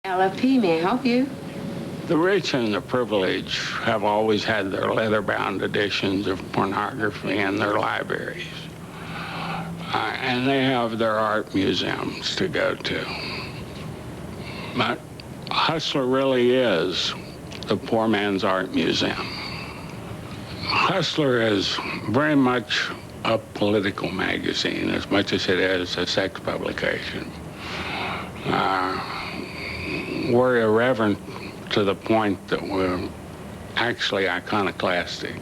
LFP, may I help you? The rich and the privileged have always had their leather-bound editions of pornography in their libraries. And they have their art museums to go to. But Hustler really is the poor man's art museum. Hustler is very much a political magazine as much as it is a sex publication. We're irreverent to the point that we're actually iconoclastic.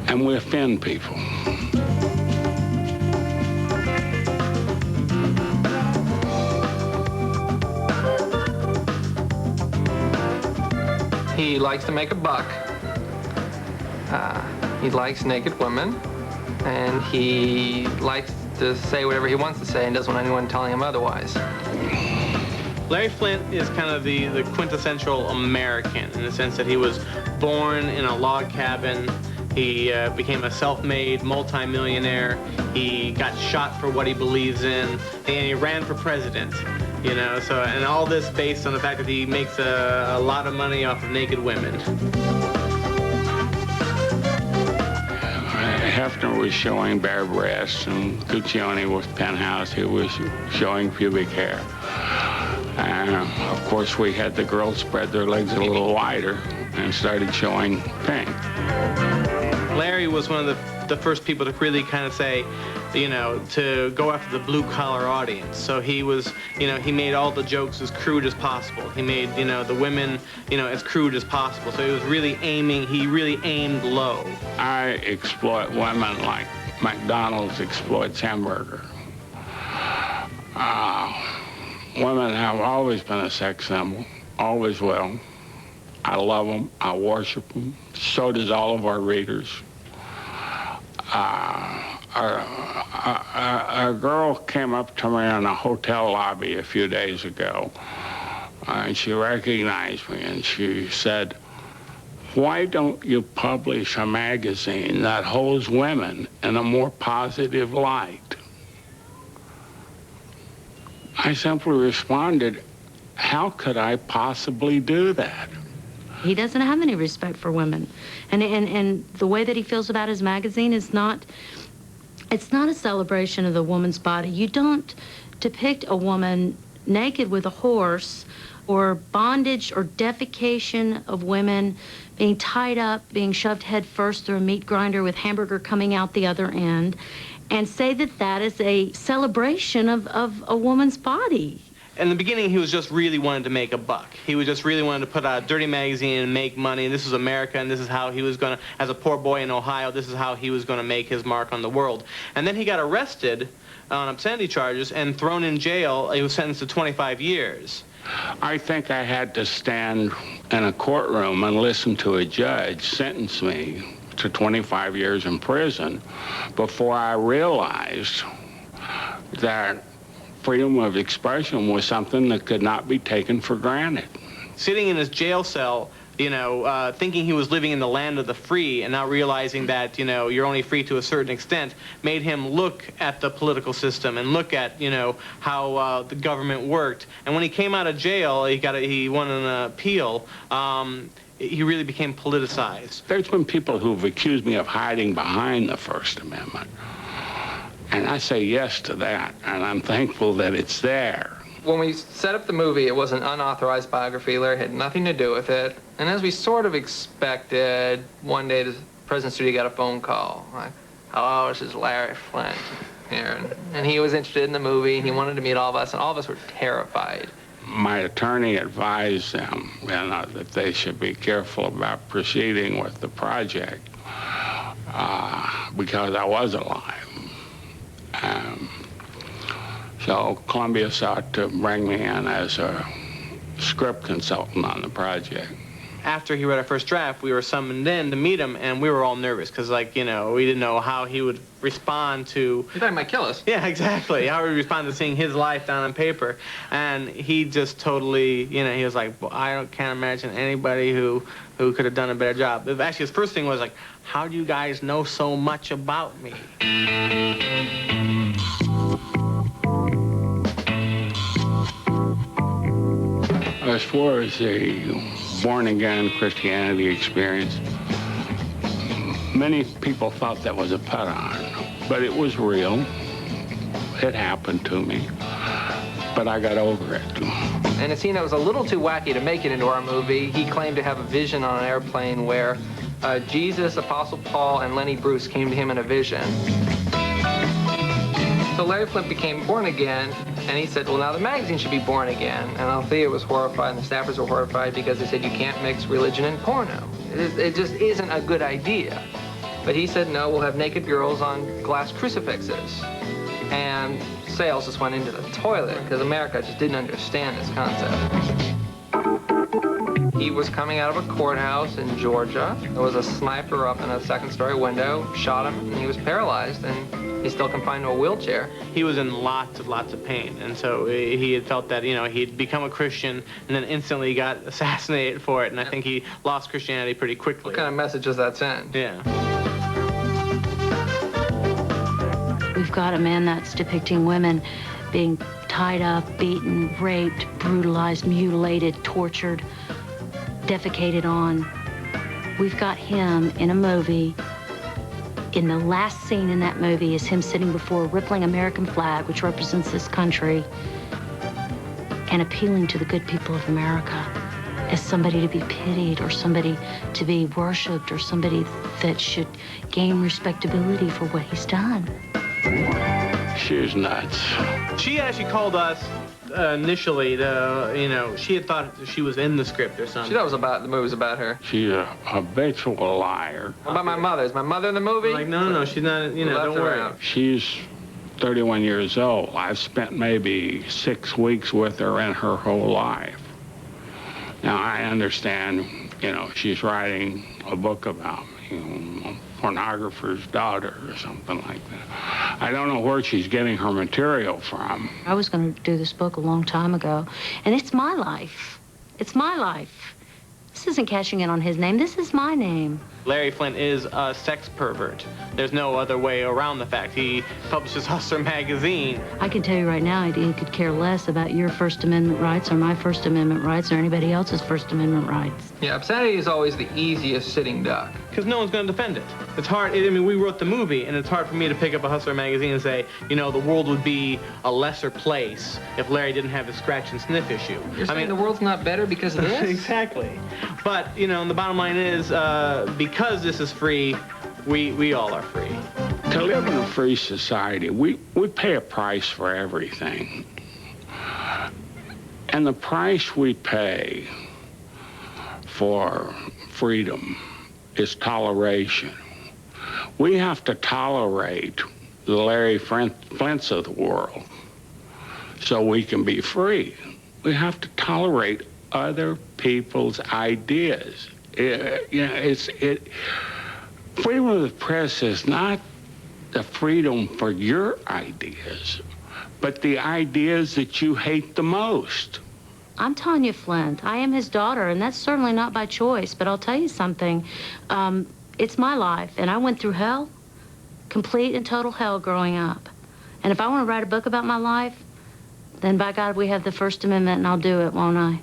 And we offend people. He likes to make a buck. He likes naked women, and he likes to say whatever he wants to say and doesn't want anyone telling him otherwise. Larry Flynt is kind of the quintessential American in the sense that he was born in a log cabin. He became a self-made multimillionaire. He got shot for what he believes in, and he ran for president. You know, so, and all this based on the fact that he makes a lot of money off of naked women. Hefner was showing bare breasts, and Guccione with Penthouse, he was showing pubic hair. And of course, we had the girls spread their legs a little wider and started showing pink. Larry was one of the first people to really kind of say, you know, to go after the blue-collar audience. So he was, you know, he made all the jokes as crude as possible. He made, you know, the women, you know, as crude as possible. So he was really he really aimed low. I exploit women like McDonald's exploits hamburger. Women have always been a sex symbol, always will. I love them, I worship them. So does all of our readers. A girl came up to me in a hotel lobby a few days ago, and she recognized me, and she said, "Why don't you publish a magazine that holds women in a more positive light?" I simply responded, "How could I possibly do that?" He doesn't have any respect for women. And the way that he feels about his magazine is it's not a celebration of the woman's body. You don't depict a woman naked with a horse or bondage or defecation of women being tied up, being shoved head first through a meat grinder with hamburger coming out the other end, and say that that is a celebration of a woman's body. In the beginning, he was just really wanted to make a buck. He was just really wanted to put out a dirty magazine and make money, and this was America, and this is how he was going to, as a poor boy in Ohio, this is how he was going to make his mark on the world. And then he got arrested on obscenity charges and thrown in jail. He was sentenced to 25 years. I think I had to stand in a courtroom and listen to a judge sentence me to 25 years in prison before I realized that freedom of expression was something that could not be taken for granted. Sitting in his jail cell, you know, thinking he was living in the land of the free and not realizing that, you know, you're only free to a certain extent, made him look at the political system and look at, you know, how the government worked. And when he came out of jail, he won an appeal. He really became politicized. There's been people who've accused me of hiding behind the First Amendment. And I say yes to that, and I'm thankful that it's there. When we set up the movie, it was an unauthorized biography. Larry had nothing to do with it. And as we sort of expected, one day the President's studio got a phone call. Like, "Hello, this is Larry Flynt here." And he was interested in the movie, and he wanted to meet all of us, and all of us were terrified. My attorney advised them, you know, that they should be careful about proceeding with the project because I was alive. So Columbia sought to bring me in as a script consultant on the project. After he read our first draft, we were summoned in to meet him, and we were all nervous because, like, you know, we didn't know how he would respond to... He thought he might kill us. Yeah, exactly. How he would respond to seeing his life down on paper. And he just totally, you know, he was like, well, can't imagine anybody who could have done a better job. Actually, his first thing was like, how do you guys know so much about me? as far as the born-again Christianity experience, many people thought that was a put-on, but it was real. It happened to me, but I got over it. In a scene that was a little too wacky to make it into our movie, he claimed to have a vision on an airplane where Jesus, Apostle Paul, and Lenny Bruce came to him in a vision. So Larry Flynt became born again, and he said, well, now the magazine should be born again. And Althea was horrified, and the staffers were horrified because they said, you can't mix religion and porno. It just isn't a good idea. But he said, no, we'll have naked girls on glass crucifixes. And sales just went into the toilet because America just didn't understand this concept. He was coming out of a courthouse in Georgia. There was a sniper up in a second-story window, shot him, and he was paralyzed, and he's still confined to a wheelchair. He was in lots of pain, and so he had felt that, you know, he'd become a Christian, and then instantly got assassinated for it, and I think he lost Christianity pretty quickly. What kind of message does that send? Yeah. We've got a man that's depicting women being tied up, beaten, raped, brutalized, mutilated, tortured, defecated on. We've got him in a movie. In the last scene in that movie is him sitting before a rippling American flag, which represents this country, and appealing to the good people of America as somebody to be pitied or somebody to be worshipped or somebody that should gain respectability for what he's done. She's nuts. She actually called us initially to, you know, she had thought she was in the script or something. She thought the movie was about her. She's a habitual liar. What about my mother? Is my mother in the movie? I'm like, no, she's not, you know, don't worry. She's 31 years old. I've spent maybe 6 weeks with her in her whole life. Now, I understand, you know, she's writing a book about me, a pornographer's daughter or something like that. I don't know where she's getting her material from. I was going to do this book a long time ago, and it's my life. It's my life. This isn't cashing in on his name. This is my name. Larry Flynt is a sex pervert. There's no other way around the fact. He publishes Hustler magazine. I can tell you right now, he could care less about your First Amendment rights or my First Amendment rights or anybody else's First Amendment rights. Yeah, obscenity is always the easiest sitting duck. Because no one's going to defend it. It's hard. I mean, we wrote the movie, and it's hard for me to pick up a Hustler magazine and say, you know, the world would be a lesser place if Larry didn't have his scratch and sniff issue. You're saying the world's not better because of this? Exactly. But, you know, and the bottom line is, because this is free, we all are free. To live in a free society, we pay a price for everything. And the price we pay for freedom is toleration. We have to tolerate the Larry Flynt's of the world so we can be free. We have to tolerate other people's ideas. Freedom of the press is not the freedom for your ideas, but the ideas that you hate the most. I'm Tanya Flynt. I am his daughter, and that's certainly not by choice, but I'll tell you something. It's my life, and I went through hell, complete and total hell growing up. And if I want to write a book about my life, then by God, we have the First Amendment, and I'll do it, won't I?